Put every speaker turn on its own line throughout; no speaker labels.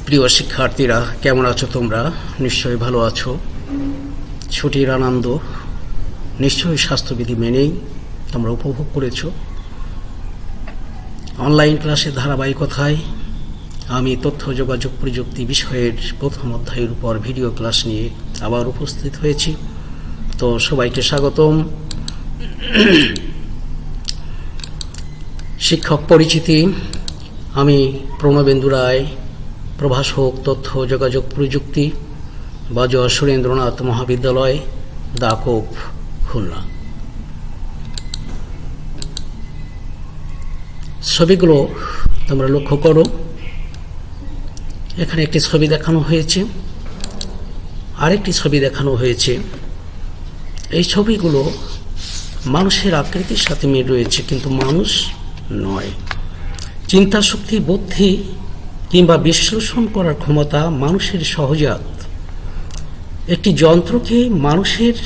প্রিয় শিক্ষার্থীরা, কেমন আছো তোমরা? নিশ্চয়ই ভালো আছো। ছুটির আনন্দ নিশ্চয়ই স্বাস্থ্যবিধি মেনেই তোমরা উপভোগ করেছো। অনলাইন ক্লাসের ধারাবাহিকতায় আমি তথ্য যোগাযোগ প্রযুক্তি বিষয়ের প্রথম অধ্যায়ের উপর ভিডিও ক্লাস নিয়ে আবার উপস্থিত হয়েছি। তো সবাইকে স্বাগতম। শিক্ষক পরিচিতি, আমি প্রণবেন্দু রায়, প্রভাষক তথ্য যোগাযোগ প্রযুক্তি, বাজোয়া সুরেন্দ্রনাথ মহাবিদ্যালয়, দাকোপ, খুলনা। ছবিগুলো তোমরা লক্ষ্য করো। এখানে একটি ছবি দেখানো হয়েছে, আরেকটি ছবি দেখানো হয়েছে। এই ছবিগুলো মানুষের আকৃতির সাথে মিল রয়েছে, কিন্তু মানুষ নয়। চিন্তা শক্তি, বুদ্ধি কিংবা বিশ্লেষণ করার ক্ষমতা মানুষের সহজাত। একটি যন্ত্রকে মানুষের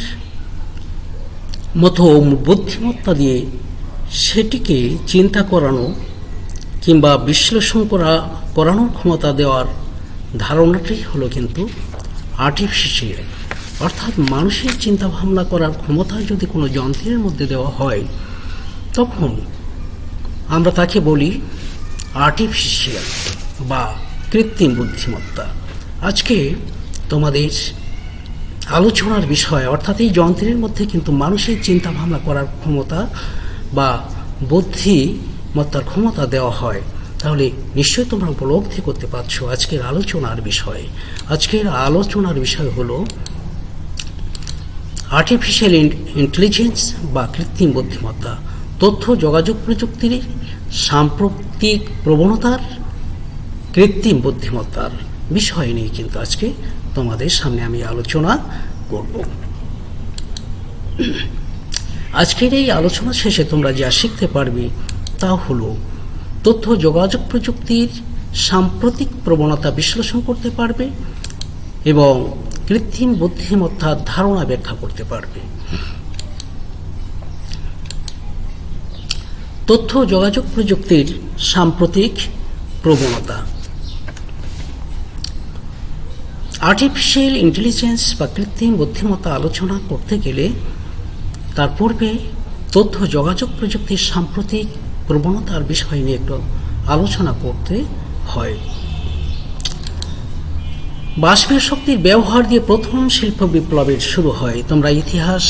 মতো বুদ্ধিমত্তা দিয়ে সেটিকে চিন্তা করানো কিংবা বিশ্লেষণ করানোর ক্ষমতা দেওয়ার ধারণাটাই হলো কিন্তু আর্টিফিশিয়াল। অর্থাৎ মানুষের চিন্তা ভাবনা করার ক্ষমতা যদি কোনো যন্ত্রের মধ্যে দেওয়া হয়, তখন আমরা তাকে বলি আর্টিফিশিয়াল বা কৃত্রিম বুদ্ধিমত্তা। আজকে তোমাদের আলোচনার বিষয়, অর্থাৎ এই যন্ত্রের মধ্যে কিন্তু মানুষের চিন্তা ভাবনা করার ক্ষমতা বা বুদ্ধিমত্তার ক্ষমতা দেওয়া হয়। তাহলে নিশ্চয়ই তোমরা উপলব্ধি করতে পারছো আজকের আলোচনার বিষয়। আজকের আলোচনার বিষয় হলো আর্টিফিশিয়াল ইন্টেলিজেন্স বা কৃত্রিম বুদ্ধিমত্তা, তথ্য যোগাযোগ প্রযুক্তির সাম্প্রতিক প্রবণতার কৃত্রিম বুদ্ধিমত্তার বিষয় নিয়ে কিন্তু আজকে তোমাদের সামনে আমি আলোচনা করব। আজকের এই আলোচনা শেষে তোমরা যা শিখতে পারবে তা হলো তথ্য যোগাযোগ প্রযুক্তির সাম্প্রতিক প্রবণতা বিশ্লেষণ করতে পারবে এবং কৃত্রিম বুদ্ধিমত্তার ধারণা ব্যাখ্যা করতে পারবে। তথ্য যোগাযোগ প্রযুক্তির সাম্প্রতিক প্রবণতা। আর্টিফিশিয়াল ইন্টেলিজেন্স বা কৃত্রিম বুদ্ধিমত্তা আলোচনা করতে গেলে তার পূর্বে তথ্য যোগাযোগ প্রযুক্তির সাম্প্রতিক প্রবণতার বিষয় নিয়ে একটু আলোচনা করতে হয়। বাষ্পীয় শক্তির ব্যবহার দিয়ে প্রথম শিল্প বিপ্লবের শুরু হয়। তোমরা ইতিহাস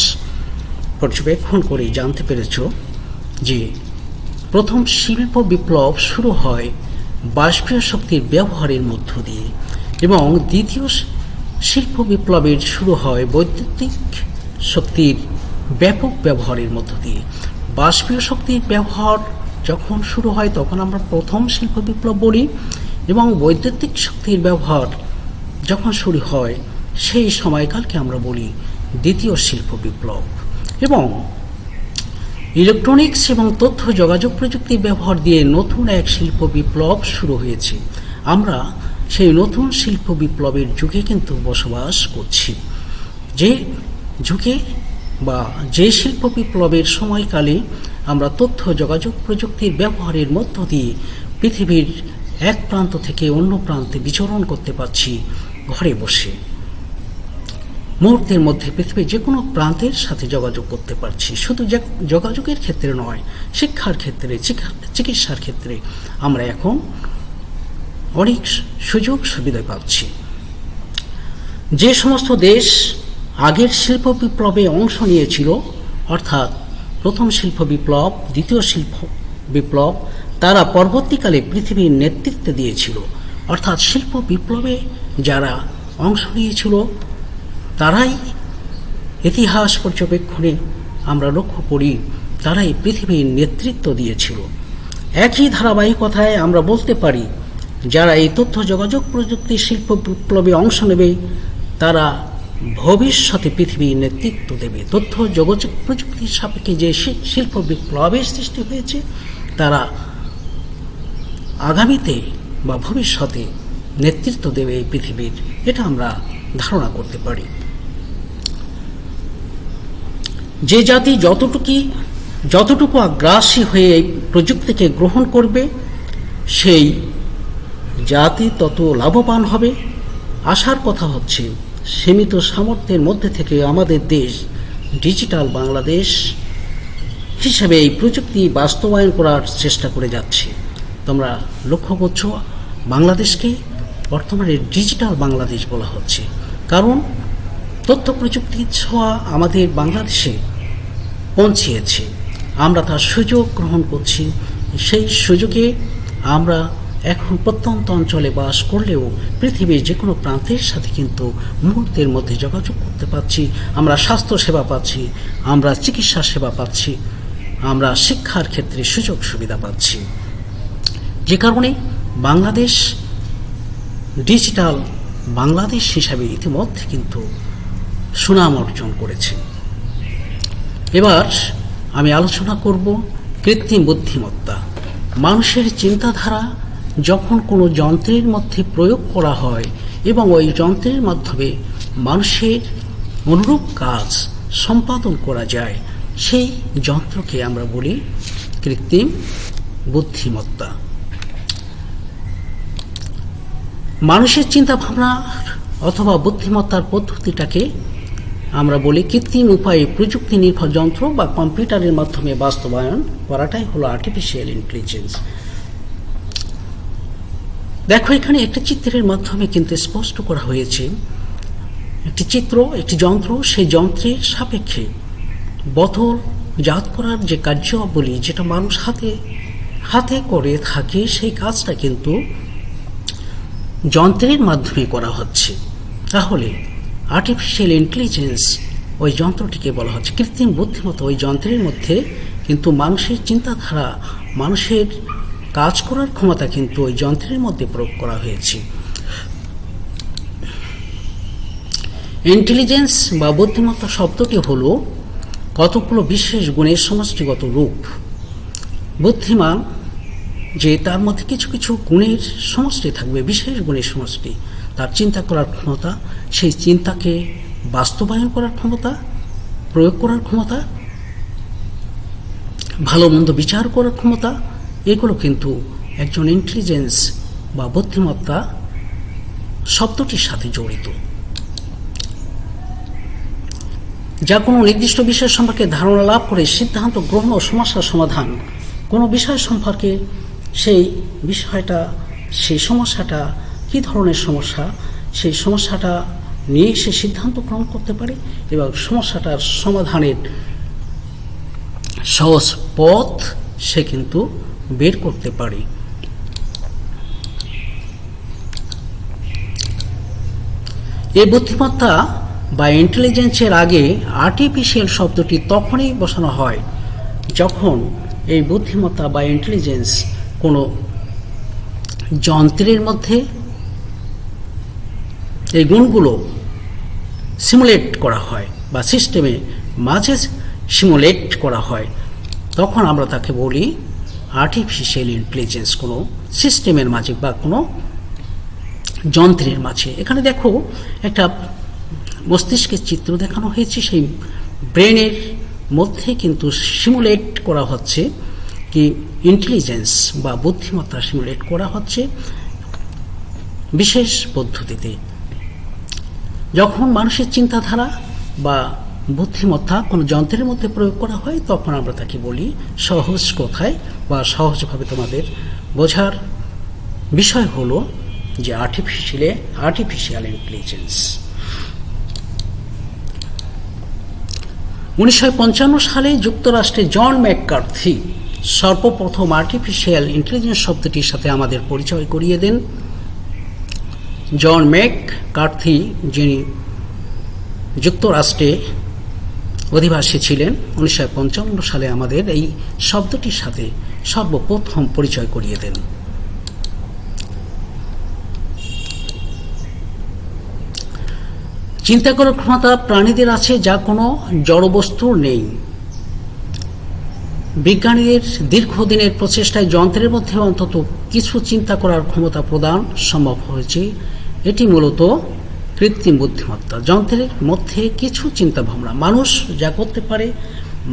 পর্যবেক্ষণ করে জানতে পেরেছ যে প্রথম শিল্প বিপ্লব শুরু হয় বাষ্পীয় শক্তির ব্যবহারের মধ্য দিয়ে এবং দ্বিতীয় শিল্প বিপ্লবের শুরু হয় বৈদ্যুতিক শক্তির ব্যাপক ব্যবহারের মধ্য দিয়ে। বাষ্পীয় শক্তির ব্যবহার যখন শুরু হয় তখন আমরা প্রথম শিল্প বিপ্লব বলি, এবং বৈদ্যুতিক শক্তির ব্যবহার যখন শুরু হয় সেই সময়কালকে আমরা বলি দ্বিতীয় শিল্প বিপ্লব। এবং ইলেকট্রনিক্স এবং তথ্য যোগাযোগ প্রযুক্তির ব্যবহার দিয়ে নতুন এক শিল্প বিপ্লব শুরু হয়েছে। আমরা সেই নতুন শিল্প বিপ্লবের যুগে কিন্তু বসবাস করছি। যে যুগে বা যে শিল্প বিপ্লবের সময়কালে আমরা তথ্য যোগাযোগ প্রযুক্তির ব্যবহারের মধ্য দিয়ে পৃথিবীর এক প্রান্ত থেকে অন্য প্রান্তে বিচরণ করতে পারছি ঘরে বসে। মুহূর্তের মধ্যে পৃথিবীর যে কোনো প্রান্তের সাথে যোগাযোগ করতে পারছি। শুধু যোগাযোগের ক্ষেত্রে নয়, শিক্ষার ক্ষেত্রে, চিকিৎসার ক্ষেত্রে আমরা এখন অনেক সুযোগ সুবিধা পাচ্ছি। যে সমস্ত দেশ আগের শিল্প বিপ্লবে অংশ নিয়েছিল, অর্থাৎ প্রথম শিল্প বিপ্লব, দ্বিতীয় শিল্প বিপ্লব, তারা পরবর্তীকালে পৃথিবীর নেতৃত্ব দিয়েছিল। অর্থাৎ শিল্প বিপ্লবে যারা অংশ নিয়েছিল তারাই ইতিহাস পর্যবেক্ষণে আমরা লক্ষ্য করি তারাই পৃথিবীর নেতৃত্ব দিয়েছিল। একই ধারাবাহিকতায় আমরা বলতে পারি যারা এই তথ্য যোগাযোগ প্রযুক্তির শিল্প বিপ্লবে অংশ নেবে তারা ভবিষ্যতে পৃথিবীর নেতৃত্ব দেবে। তথ্য যোগাযোগ প্রযুক্তির সাপেক্ষে যে শিল্প বিপ্লবের সৃষ্টি হয়েছে তারা আগামীতে বা ভবিষ্যতে নেতৃত্ব দেবে এই পৃথিবীর, এটা আমরা ধারণা করতে পারি। যে জাতি যতটুকু আগ্রাসী হয়ে এই প্রযুক্তিকে গ্রহণ করবে সেই জাতি তত লাভবান হবে। আশার কথা হচ্ছে সীমিত সামর্থ্যের মধ্যে থেকে আমাদের দেশ ডিজিটাল বাংলাদেশ হিসেবে এই প্রযুক্তি বাস্তবায়ন করার চেষ্টা করে যাচ্ছে। তোমরা লক্ষ্য করছো বাংলাদেশকে বর্তমানে ডিজিটাল বাংলাদেশ বলা হচ্ছে, কারণ তথ্য প্রযুক্তির ছোঁয়া আমাদের বাংলাদেশে পৌঁছিয়েছে। আমরা তার সুযোগ গ্রহণ করছি। সেই সুযোগে আমরা এখন প্রত্যন্ত অঞ্চলে বাস করলেও পৃথিবীর যে কোনো প্রান্তের সাথে কিন্তু মুহূর্তের মধ্যে যোগাযোগ করতে পারছি। আমরা স্বাস্থ্য সেবা পাচ্ছি, আমরা চিকিৎসা সেবা পাচ্ছি, আমরা শিক্ষার ক্ষেত্রে সুযোগ সুবিধা পাচ্ছি, যে কারণে বাংলাদেশ ডিজিটাল বাংলাদেশ হিসাবে ইতিমধ্যে কিন্তু সুনাম অর্জন করেছে। এবার আমি আলোচনা করব কৃত্রিম বুদ্ধিমত্তা। মানুষের চিন্তাধারা যখন কোনো যন্ত্রের মধ্যে প্রয়োগ করা হয় এবং ওই যন্ত্রের মাধ্যমে মানুষের অনুরূপ কাজ সম্পাদন করা যায়, সেই যন্ত্রকে আমরা বলি কৃত্রিম বুদ্ধিমত্তা। মানুষের চিন্তাভাবনা অথবা বুদ্ধিমত্তার পদ্ধতিটাকে আমরা বলি কৃত্রিম উপায়ে প্রযুক্তি নির্ভর যন্ত্র বা কম্পিউটারের মাধ্যমে বাস্তবায়ন করাটাই হলো আর্টিফিশিয়াল ইন্টেলিজেন্স। দেখো, এখানে একটা চিত্রের মাধ্যমে কিন্তু স্পষ্ট করা হয়েছে একটি চিত্র, একটি যন্ত্র, সেই যন্ত্রের সাপেক্ষে বদলজাত করার যে কার্যাবলী যেটা মানুষ হাতে হাতে করে থাকে, সেই কাজটা কিন্তু যন্ত্রের মাধ্যমে করা হচ্ছে। তাহলে আর্টিফিশিয়াল ইন্টেলিজেন্স ওই যন্ত্রটিকে বলা হচ্ছে কৃত্রিম বুদ্ধিমত্তা। ওই যন্ত্রের মধ্যে কিন্তু মানুষের চিন্তাধারা, মানুষের কাজ করার ক্ষমতা কিন্তু ওই যন্ত্রের মধ্যে প্রয়োগ করা হয়েছে। ইন্টেলিজেন্স বা বুদ্ধিমত্তা শব্দটি হলো কতগুলো বিশেষ গুণের সমষ্টিগত রূপ। বুদ্ধিমান যে তার মধ্যে কিছু কিছু গুণের সমষ্টি থাকবে, বিশেষ গুণের সমষ্টি, তার চিন্তা করার ক্ষমতা, সেই চিন্তাকে বাস্তবায়ন করার ক্ষমতা, প্রয়োগ করার ক্ষমতা, ভালো মন্দ বিচার করার ক্ষমতা, এগুলো কিন্তু একজন ইন্টেলিজেন্স বা বুদ্ধিমত্তা শব্দটির সাথে জড়িত। যা কোনো নির্দিষ্ট বিষয় সম্পর্কে ধারণা লাভ করে সিদ্ধান্ত গ্রহণ ও সমস্যার সমাধান, কোনো বিষয় সম্পর্কে সেই বিষয়টা, সেই সমস্যাটা কী ধরনের সমস্যা, সেই সমস্যাটা নিয়ে সে সিদ্ধান্ত গ্রহণ করতে পারে এবং সমস্যাটার সমাধানের সহজ পথ সে কিন্তু বের করতে পারে। এই বুদ্ধিমত্তা বা ইন্টেলিজেন্সের আগে আর্টিফিশিয়াল শব্দটি তখনই বসানো হয় যখন এই বুদ্ধিমত্তা বা ইন্টেলিজেন্স কোনো যন্ত্রের মধ্যে এই গুণগুলো সিমুলেট করা হয় বা সিস্টেমে মাঝে সিমুলেট করা হয়, তখন আমরা তাকে বলি আর্টিফিশিয়াল ইন্টেলিজেন্স, কোনো সিস্টেমের মাঝে বা কোনো যন্ত্রের মাঝে। এখানে দেখো একটা মস্তিষ্কের চিত্র দেখানো হয়েছে, সেই ব্রেনের মধ্যে কিন্তু সিমুলেট করা হচ্ছে কি ইন্টেলিজেন্স বা বুদ্ধিমত্তা সিমুলেট করা হচ্ছে বিশেষ পদ্ধতিতে। যখন মানুষের চিন্তাধারা বা বুদ্ধিমত্তা কোনো যন্ত্রের মধ্যে প্রয়োগ করা হয়, তখন আমরা তাকে বলি সহজ কথায় বা সহজভাবে তোমাদের বোঝার বিষয় হলো যে আর্টিফিশিয়াল ইন্টেলিজেন্স। 1955 সালে যুক্তরাষ্ট্রে জন ম্যাককার্থি সর্বপ্রথম আর্টিফিশিয়াল ইন্টেলিজেন্স শব্দটির সাথে আমাদের পরিচয় করিয়ে দেন। জন ম্যাককার্থি, যিনি যুক্তরাষ্ট্রে অধিবাসী ছিলেন, 1955 সালে আমাদের এই শব্দটির সাথে সর্বপ্রথম পরিচয় করিয়ে দেন। চিন্তা করার ক্ষমতা প্রাণীদের আছে যা কোনো জড়বস্তুর নেই। বিজ্ঞানীদের দীর্ঘদিনের প্রচেষ্টায় যন্ত্রের মধ্যে অন্তত কিছু চিন্তা করার ক্ষমতা প্রদান সম্ভব হয়েছে। এটি মূলত কৃত্রিম বুদ্ধিমত্তা। যন্ত্রের মধ্যে কিছু চিন্তা ভাবনা, মানুষ যা করতে পারে,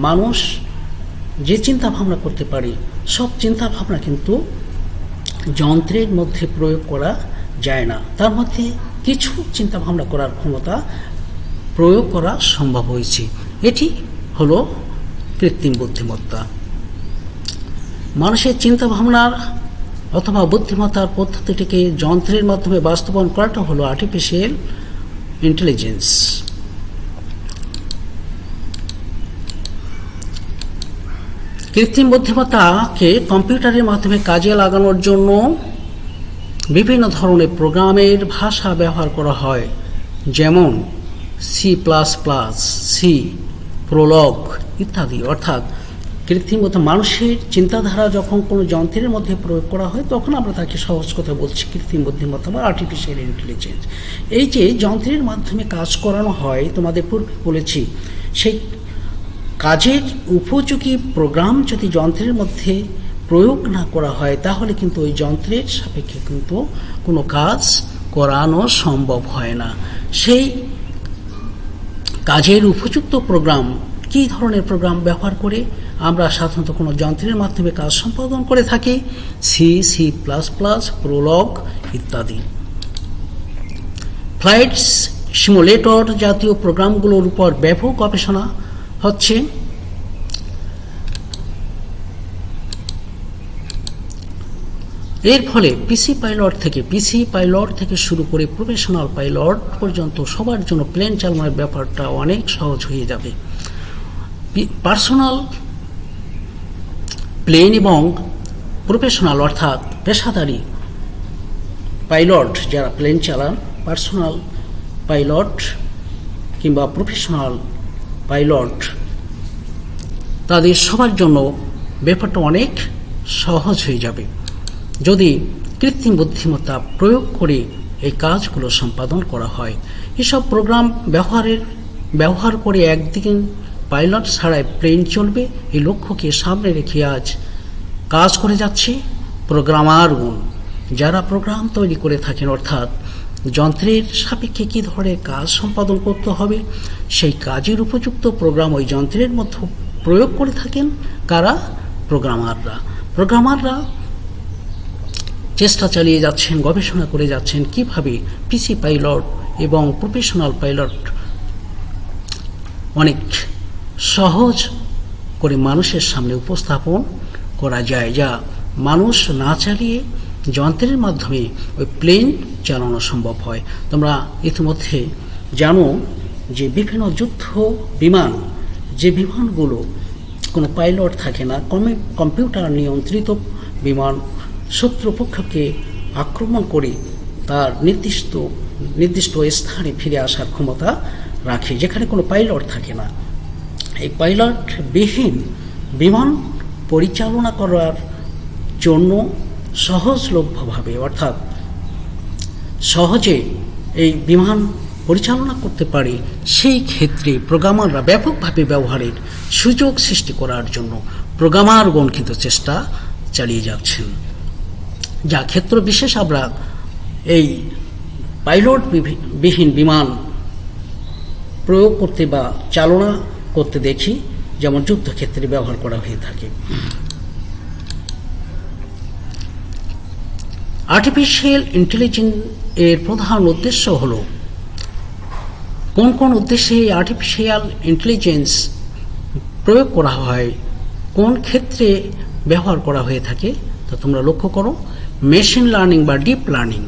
মানুষ যে চিন্তা ভাবনা করতে পারে, সব চিন্তা ভাবনা কিন্তু যন্ত্রের মধ্যে প্রয়োগ করা যায় না, তার মধ্যে কিছু চিন্তাভাবনা করার ক্ষমতা প্রয়োগ করা সম্ভব হয়েছে। এটি হলো কৃত্রিম বুদ্ধিমত্তা। মানুষের চিন্তাভাবনার অথবা বুদ্ধিমত্তার পদ্ধতিটিকে যন্ত্রের মাধ্যমে বাস্তবায়ন করাটা হলো আর্টিফিশিয়াল ইন্টেলিজেন্স। কৃত্রিম বুদ্ধিমত্তাকে কম্পিউটারের মাধ্যমে কাজে লাগানোর জন্য বিভিন্ন ধরনের প্রোগ্রামের ভাষা ব্যবহার করা হয়, যেমন C++, সি, প্রোলগ ইত্যাদি। অর্থাৎ কৃত্রিম বুদ্ধিমত্তা মানুষের চিন্তাধারা যখন কোনো যন্ত্রের মধ্যে প্রয়োগ করা হয় তখন আমরা তাকে সহজ কথা বলছি কৃত্রিম বুদ্ধিমত্তা বা আর্টিফিশিয়াল ইন্টেলিজেন্স। এই যে যন্ত্রের মাধ্যমে কাজ করানো হয়, তোমাদের পূর্বে বলেছি, সেই কাজের উপযোগী প্রোগ্রাম যদি যন্ত্রের মধ্যে প্রয়োগ না করা হয় তাহলে কিন্তু ওই যন্ত্রের সাপেক্ষে কিন্তু কোনো কাজ করানো সম্ভব হয় না। সেই কাজের উপযুক্ত প্রোগ্রাম, কী ধরনের প্রোগ্রাম ব্যবহার করে আমরা সাধারণত কোনো যন্ত্রের মাধ্যমে কাজ সম্পাদন করে থাকি? C++, প্রোলগ ইত্যাদি। ফ্লাইট সিমুলেটর জাতীয় প্রোগ্রামগুলোর উপর ব্যাপক গবেষণা হচ্ছে। এর ফলে পিসি পাইলট থেকে শুরু করে প্রফেশনাল পাইলট পর্যন্ত সবার জন্য প্লেন চালানোর ব্যাপারটা অনেক সহজ হয়ে যাবে। পার্সোনাল প্লেন এবং প্রফেশনাল অর্থাৎ পেশাদারী পাইলট যারা প্লেন চালান, পার্সোনাল পাইলট কিংবা প্রফেশনাল পাইলট, তাদের সবার জন্য ব্যাপারটা অনেক সহজ হয়ে যাবে যদি কৃত্রিম বুদ্ধিমত্তা প্রয়োগ করে এই কাজগুলো সম্পাদন করা হয়। এসব প্রোগ্রাম ব্যবহার করে একদিন পাইলট ছাড়াই প্লেন চলবে, এই লক্ষ্যকে সামনে রেখে আজ কাজ করে যাচ্ছে প্রোগ্রামারগণ, যারা প্রোগ্রাম তৈরি করে থাকেন। অর্থাৎ যন্ত্রের সাপেক্ষে কী ধরনের কাজ সম্পাদন করতে হবে সেই কাজের উপযুক্ত প্রোগ্রাম ওই যন্ত্রের মধ্যে প্রয়োগ করে থাকেন কারা? প্রোগ্রামাররা চেষ্টা চালিয়ে যাচ্ছেন, গবেষণা করে যাচ্ছেন কিভাবে পিসি পাইলট এবং প্রফেশনাল পাইলট অনেক সহজ করে মানুষের সামনে উপস্থাপন করা যায়, যা মানুষ না চালিয়ে যন্ত্রের মাধ্যমে ওই প্লেন চালানো সম্ভব হয়। তোমরা ইতিমধ্যে জানো যে বিভিন্ন যুদ্ধ বিমান, যে বিমানগুলো কোনো পাইলট থাকে না, কম্পিউটার নিয়ন্ত্রিত বিমান শত্রুপক্ষকে আক্রমণ করে তার নির্দিষ্ট স্থানে ফিরে আসার ক্ষমতা রাখে, যেখানে কোনো পাইলট থাকে না। এই পাইলটবিহীন বিমান পরিচালনা করার জন্য সহজলভ্যভাবে অর্থাৎ সহজে এই বিমান পরিচালনা করতে পারে, সেই ক্ষেত্রে প্রোগ্রামাররা ব্যাপকভাবে ব্যবহারের সুযোগ সৃষ্টি করার জন্য প্রোগ্রামারগণ কিন্তু চেষ্টা চালিয়ে যাচ্ছেন। যা ক্ষেত্র বিশেষ আমরা এই পাইলটবিহীন বিমান প্রয়োগ করতে বা চালনা করতে দেখি, যেমন যুদ্ধক্ষেত্রে ব্যবহার করা হয়ে থাকে। আর্টিফিশিয়াল ইন্টেলিজেন্স এর প্রধান উদ্দেশ্য হলো, কোন উদ্দেশ্যে এই আর্টিফিশিয়াল ইন্টেলিজেন্স প্রয়োগ করা হয়, কোন ক্ষেত্রে ব্যবহার করা হয়ে থাকে তা তোমরা লক্ষ্য করো। মেশিন লার্নিং বা ডিপ লার্নিং,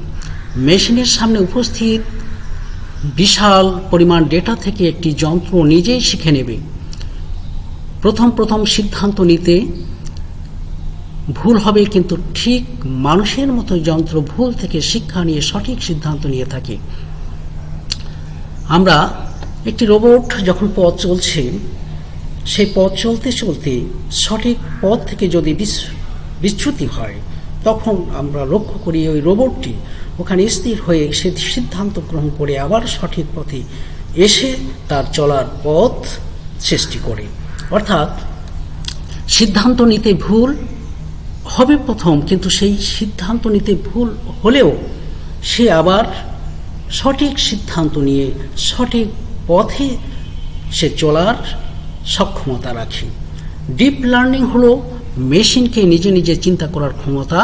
মেশিনের সামনে উপস্থিত বিশাল পরিমাণ ডেটা থেকে একটি যন্ত্র নিজেই শিখে নেবে। প্রথম সিদ্ধান্ত নিতে ভুল হবে, কিন্তু ঠিক মানুষের মতো যন্ত্র ভুল থেকে শিক্ষা নিয়ে সঠিক সিদ্ধান্ত নিয়ে থাকে। আমরা একটি রোবট যখন পথ চলছে, সেই পথ চলতে সঠিক পথ থেকে যদি বিচ্যুতি হয়, তখন আমরা লক্ষ্য করি ওই রোবটটি ওখানে স্থির হয়ে সে সিদ্ধান্ত গ্রহণ করে আবার সঠিক পথে এসে তার চলার পথ সৃষ্টি করে। অর্থাৎ সিদ্ধান্ত নিতে ভুল হবে প্রথম, কিন্তু সেই সিদ্ধান্ত নিতে ভুল হলেও সে আবার সঠিক সিদ্ধান্ত নিয়ে সঠিক পথে সে চলার সক্ষমতা রাখে। ডিপ লার্নিং হলো মেশিনকে নিজে চিন্তা করার ক্ষমতা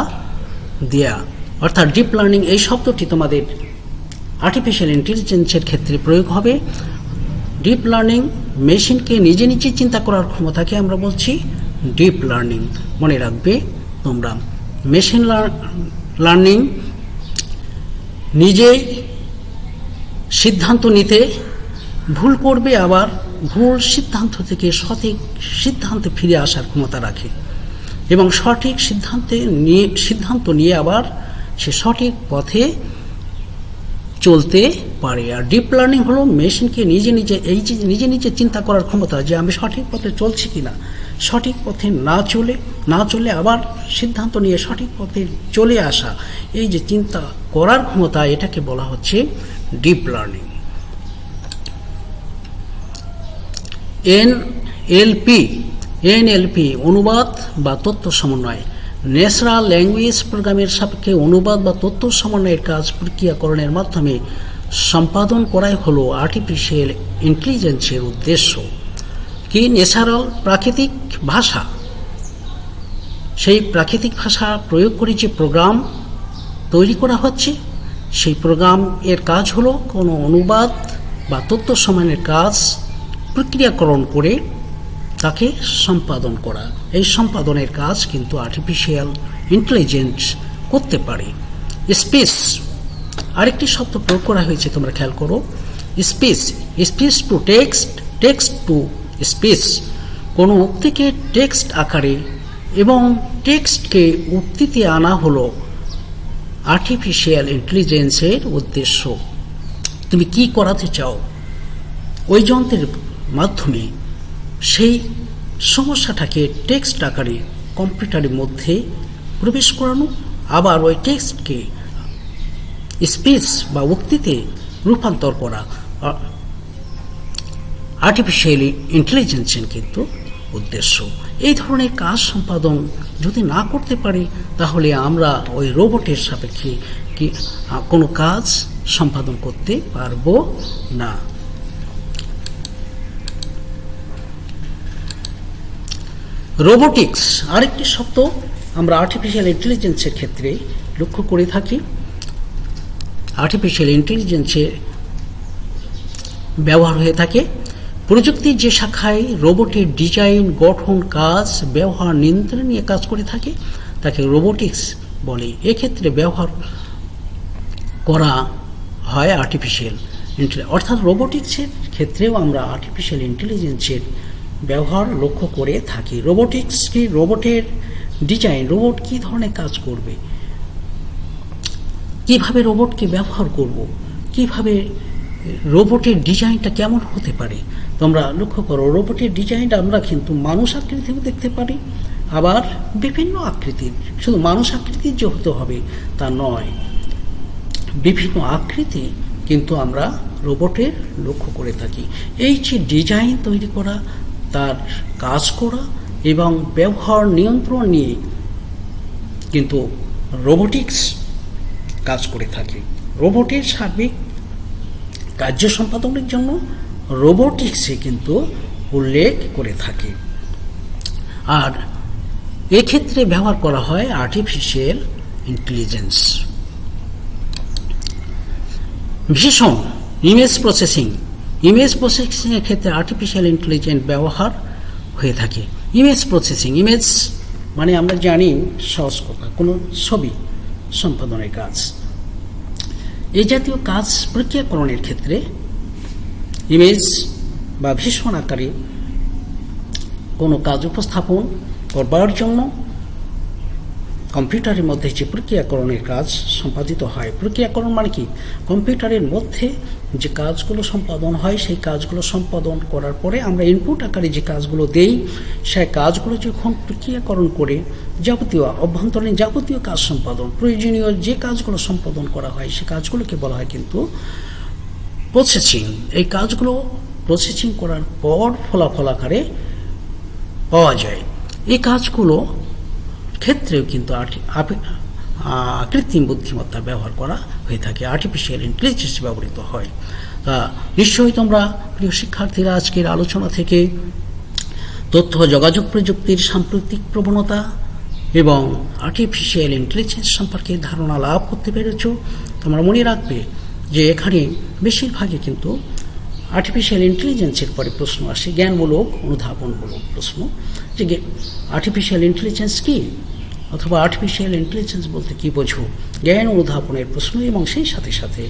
দেয়া, অর্থাৎ ডিপ লার্নিং এই শব্দটি তোমাদের আর্টিফিশিয়াল ইন্টেলিজেন্সের ক্ষেত্রে প্রয়োগ হবে। ডিপ লার্নিং মেশিনকে নিজে নিজে চিন্তা করার ক্ষমতাকে আমরা বলছি ডিপ লার্নিং। মনে রাখবে তোমরা, মেশিন লার্নিং নিজেই সিদ্ধান্ত নিতে ভুল করবে, আবার ভুল সিদ্ধান্ত থেকে সঠিক সিদ্ধান্তে ফিরে আসার ক্ষমতা রাখে এবং সঠিক সিদ্ধান্ত নিয়ে আবার সে সঠিক পথে চলতে পারে। আর ডিপ লার্নিং হলো মেশিনকে নিজে নিজে চিন্তা করার ক্ষমতা, যে আমি সঠিক পথে চলছি কিনা, সঠিক পথে না চলে আবার সিদ্ধান্ত নিয়ে সঠিক পথে চলে আসা, এই যে চিন্তা করার ক্ষমতা, এটাকে বলা হচ্ছে ডিপ লার্নিং। এনএলপি অনুবাদ বা তথ্য সমন্বয়। ন্যাচারাল ল্যাঙ্গুয়েজ প্রোগ্রামের সাপেক্ষে অনুবাদ বা তথ্য সমন্বয়ের কাজ প্রক্রিয়াকরণের মাধ্যমে সম্পাদন করাই হলো আর্টিফিশিয়াল ইন্টেলিজেন্সের উদ্দেশ্য। কি? ন্যাচারাল, প্রাকৃতিক ভাষা, সেই প্রাকৃতিক ভাষা প্রয়োগ করে যে প্রোগ্রাম তৈরি করা হচ্ছে, সেই প্রোগ্রাম এর কাজ হলো কোনো অনুবাদ বা তথ্য সমন্বয়ের কাজ প্রক্রিয়াকরণ করে তাকে সম্পাদন করা। এই সম্পাদনের কাজ কিন্তু আর্টিফিশিয়াল ইন্টেলিজেন্স করতে পারে। স্পিচ, আরেকটি শব্দ প্রয়োগ করা হয়েছে, তোমরা খেয়াল করো। Speech to text, text to speech. কোনো উক্তিকে টেক্সট আকারে এবং টেক্সটকে উক্তিতে আনা হলো আর্টিফিশিয়াল ইন্টেলিজেন্সের উদ্দেশ্য। তুমি কি করাতে চাও, ওই যন্ত্রের মাধ্যমে সেই সমস্যাটাকে টেক্সট আকারে কম্পিউটারের মধ্যে প্রবেশ করানো, আবার ওই টেক্সটকে স্পিচ বা উক্তিতে রূপান্তর করা আর্টিফিশিয়াল ইন্টেলিজেন্সের কিন্তু উদ্দেশ্য। এই ধরনের কাজ সম্পাদন যদি না করতে পারি, তাহলে আমরা ওই রোবটের সাপেক্ষে কি কোনো কাজ সম্পাদন করতে পারবো না। রোবোটিক্স, আরেকটি শব্দ আমরা আর্টিফিশিয়াল ইন্টেলিজেন্সের ক্ষেত্রে লক্ষ্য করে থাকি। আর্টিফিশিয়াল ইন্টেলিজেন্সের ব্যবহার হয়ে থাকে প্রযুক্তির যে শাখায় রোবটের ডিজাইন, গঠন, কাজ, ব্যবহার, নিয়ন্ত্রণ নিয়ে কাজ করে থাকে, তাকে রোবোটিক্স বলে। এক্ষেত্রে ব্যবহার করা হয় আর্টিফিশিয়াল ইন্টেলিজেন্স, অর্থাৎ রোবোটিক্সের ক্ষেত্রেও আমরা আর্টিফিশিয়াল ইন্টেলিজেন্সের ব্যবহার লক্ষ্য করে থাকি। রোবোটিক্স কি? রোবটের ডিজাইন, রোবট কী ধরনের কাজ করবে, কিভাবে রোবটকে ব্যবহার করব, কিভাবে রোবটের ডিজাইনটা কেমন হতে পারে। তোমরা লক্ষ্য করো, রোবটের ডিজাইনটা আমরা কিন্তু মানুষ আকৃতিও দেখতে পারি, আবার বিভিন্ন আকৃতির, শুধু মানুষ আকৃতির যে হতে হবে তা নয়, বিভিন্ন আকৃতি কিন্তু আমরা রোবটের লক্ষ্য করে থাকি। এই যে ডিজাইন তৈরি করা, তার কাজ করা এবং ব্যবহার নিয়ন্ত্রণ নিয়ে কিন্তু রোবোটিক্স কাজ করে থাকে। রোবটের সার্বিক কার্য সম্পাদনের জন্য রোবোটিক্সে কিন্তু উল্লেখ করে থাকে। আর এক্ষেত্রে ব্যবহার করা হয় আর্টিফিশিয়াল ইন্টেলিজেন্স। ভীষণ ইমেজ প্রসেসিং, ইমেজ প্রসেসিংয়ের ক্ষেত্রে আর্টিফিশিয়াল ইন্টেলিজেন্স ব্যবহার হয়ে থাকে। ইমেজ প্রসেসিং, ইমেজ মানে আমরা জানি সহজ কথা, কোনো ছবি সম্পাদনের কাজ। এই জাতীয় কাজ প্রক্রিয়াকরণের ক্ষেত্রে ইমেজ বা ভীষণ আকারে কোনো কাজ উপস্থাপন করবার জন্য কম্পিউটারের মধ্যে যে প্রক্রিয়াকরণের কাজ সম্পাদিত হয়, প্রক্রিয়াকরণ মানে কি? কম্পিউটারের মধ্যে যে কাজগুলো সম্পাদন হয়, সেই কাজগুলো সম্পাদন করার পরে আমরা ইনপুট আকারে যে কাজগুলো দেই, সেই কাজগুলো যখন প্রক্রিয়াকরণ করে যাবতীয় অভ্যন্তরীণ যাবতীয় কাজ সম্পাদন, প্রয়োজনীয় যে কাজগুলো সম্পাদন করা হয়, সে কাজগুলোকে বলা হয় কিন্তু প্রসেসিং। এই কাজগুলো প্রসেসিং করার পর ফলাফল আকারে পাওয়া যায়। এই কাজগুলো ক্ষেত্রেও কিন্তু কৃত্রিম বুদ্ধিমত্তার ব্যবহার করা হয়ে থাকে, আর্টিফিশিয়াল ইন্টেলিজেন্স ব্যবহৃত হয়। নিশ্চয়ই তোমরা প্রিয় শিক্ষার্থীরা আজকের আলোচনা থেকে তথ্য যোগাযোগ প্রযুক্তির সাম্প্রতিক প্রবণতা এবং আর্টিফিশিয়াল ইন্টেলিজেন্স সম্পর্কে ধারণা লাভ করতে পেরেছ। তোমরা মনে রাখবে যে এখানে বেশিরভাগই কিন্তু আর্টিফিশিয়াল ইন্টেলিজেন্সের পরে প্রশ্ন আসে জ্ঞানমূলক অনুধাবনমূলক প্রশ্ন, যে আর্টিফিশিয়াল ইন্টেলিজেন্স কী অথবা আর্টিফিশিয়াল ইন্টেলিজেন্স বলতে কী বোঝো, জ্ঞান অনুধাবনের প্রশ্ন এবং সেই সাথে সাথে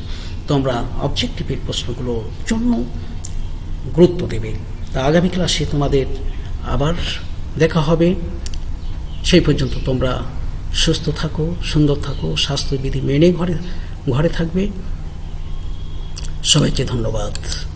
তোমরা অবজেক্টিভের প্রশ্নগুলোর জন্য গুরুত্ব দেবে। তা আগামী ক্লাসে তোমাদের আবার দেখা হবে। সেই পর্যন্ত তোমরা সুস্থ থাকো, সুন্দর থাকো, স্বাস্থ্যবিধি মেনে ঘরে থাকবে। সবাইকে ধন্যবাদ।